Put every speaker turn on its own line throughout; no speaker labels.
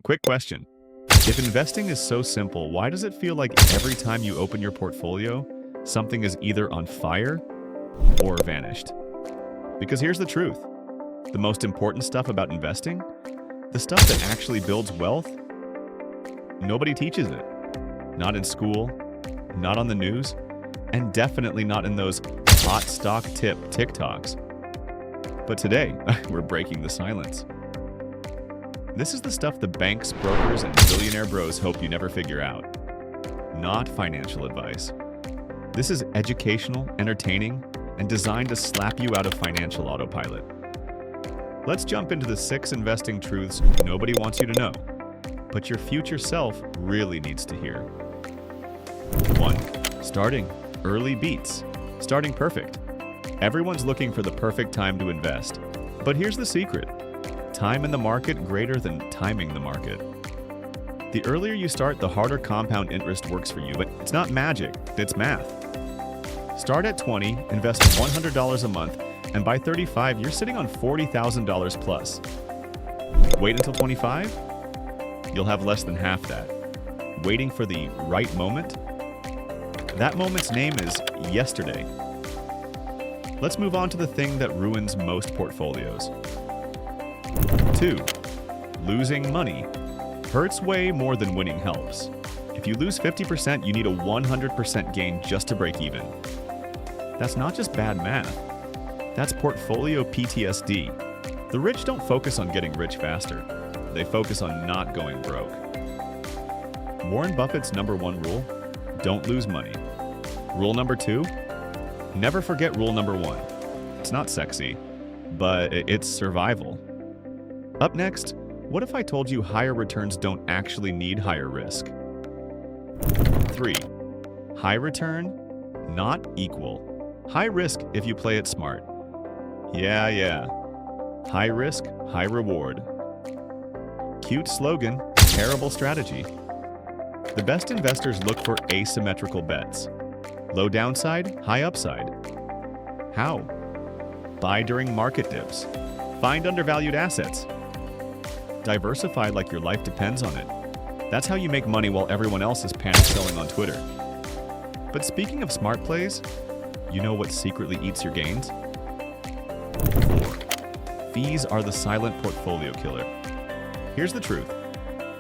Quick question. If investing is so simple, why does it feel like every time you open your portfolio, something is either on fire or vanished? Because here's the truth. The most important stuff about investing, the stuff that actually builds wealth, nobody teaches it. Not in school, not on the news, and definitely not in those hot stock tip TikToks. But today, we're breaking the silence. This is the stuff the banks, brokers, and billionaire bros hope you never figure out. Not financial advice. This is educational, entertaining, and designed to slap you out of financial autopilot. Let's jump into the 6 investing truths nobody wants you to know, but your future self really needs to hear. 1. Starting early beats. Starting perfect. Everyone's looking for the perfect time to invest. But here's the secret. Time in the market greater than timing the market. The earlier you start, the harder compound interest works for you, but it's not magic, it's math. Start at 20, invest $100 a month, and by 35, you're sitting on $40,000 plus. Wait until 25? You'll have less than half that. Waiting for the right moment? That moment's name is yesterday. Let's move on to the thing that ruins most portfolios. 2. Losing money hurts way more than winning helps. If you lose 50%, you need a 100% gain just to break even. That's not just bad math. That's portfolio PTSD. The rich don't focus on getting rich faster. They focus on not going broke. Warren Buffett's #1 rule: don't lose money. Rule number 2: never forget rule number 1. It's not sexy, but it's survival. Up next, what if I told you higher returns don't actually need higher risk? 3. High return, not equal. High risk if you play it smart. Yeah. High risk, high reward. Cute slogan, terrible strategy. The best investors look for asymmetrical bets. Low downside, high upside. How? Buy during market dips. Find undervalued assets. Diversify like your life depends on it. That's how you make money while everyone else is panic selling on Twitter. But speaking of smart plays, you know what secretly eats your gains? 4. Fees are the silent portfolio killer. Here's the truth.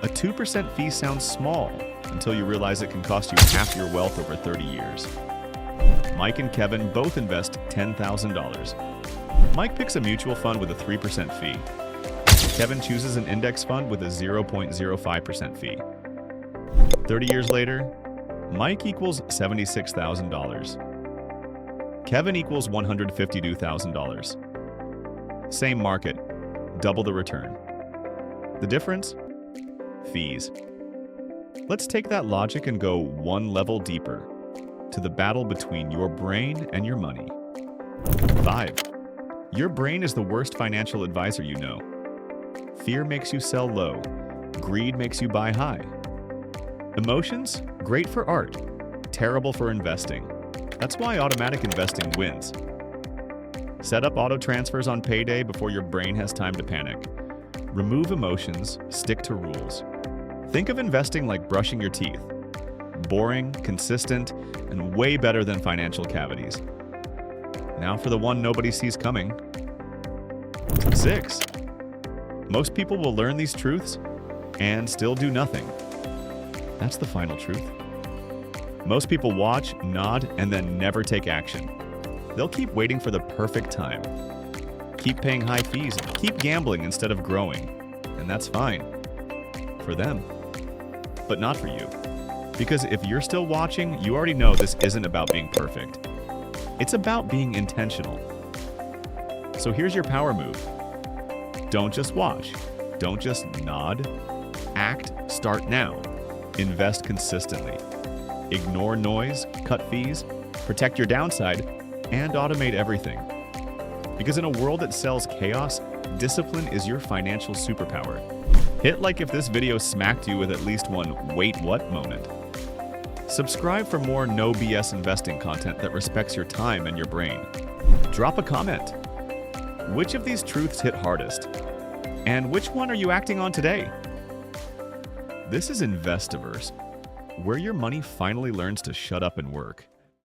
A 2% fee sounds small until you realize it can cost you half your wealth over 30 years. Mike and Kevin both invest $10,000. Mike picks a mutual fund with a 3% fee. Kevin chooses an index fund with a 0.05% fee. 30 years later, Mike equals $76,000. Kevin equals $152,000. Same market, double the return. The difference? Fees. Let's take that logic and go one level deeper, to the battle between your brain and your money. 5. Your brain is the worst financial advisor you know. Fear makes you sell low. Greed makes you buy high. Emotions? Great for art. Terrible for investing. That's why automatic investing wins. Set up auto transfers on payday before your brain has time to panic. Remove emotions, stick to rules. Think of investing like brushing your teeth. Boring, consistent, and way better than financial cavities. Now for the one nobody sees coming. 6. Most people will learn these truths and still do nothing. That's the final truth. Most people watch, nod, and then never take action. They'll keep waiting for the perfect time. Keep paying high fees, keep gambling instead of growing. And that's fine. For them. But not for you. Because if you're still watching, you already know this isn't about being perfect. It's about being intentional. So here's your power move. Don't just watch. Don't just nod. Act, start now. Invest consistently. Ignore noise, cut fees, protect your downside, and automate everything. Because in a world that sells chaos, discipline is your financial superpower. Hit like if this video smacked you with at least one "wait what" moment. Subscribe for more no BS investing content that respects your time and your brain. Drop a comment. Which of these truths hit hardest? And which one are you acting on today? This is Investiverse, where your money finally learns to shut up and work.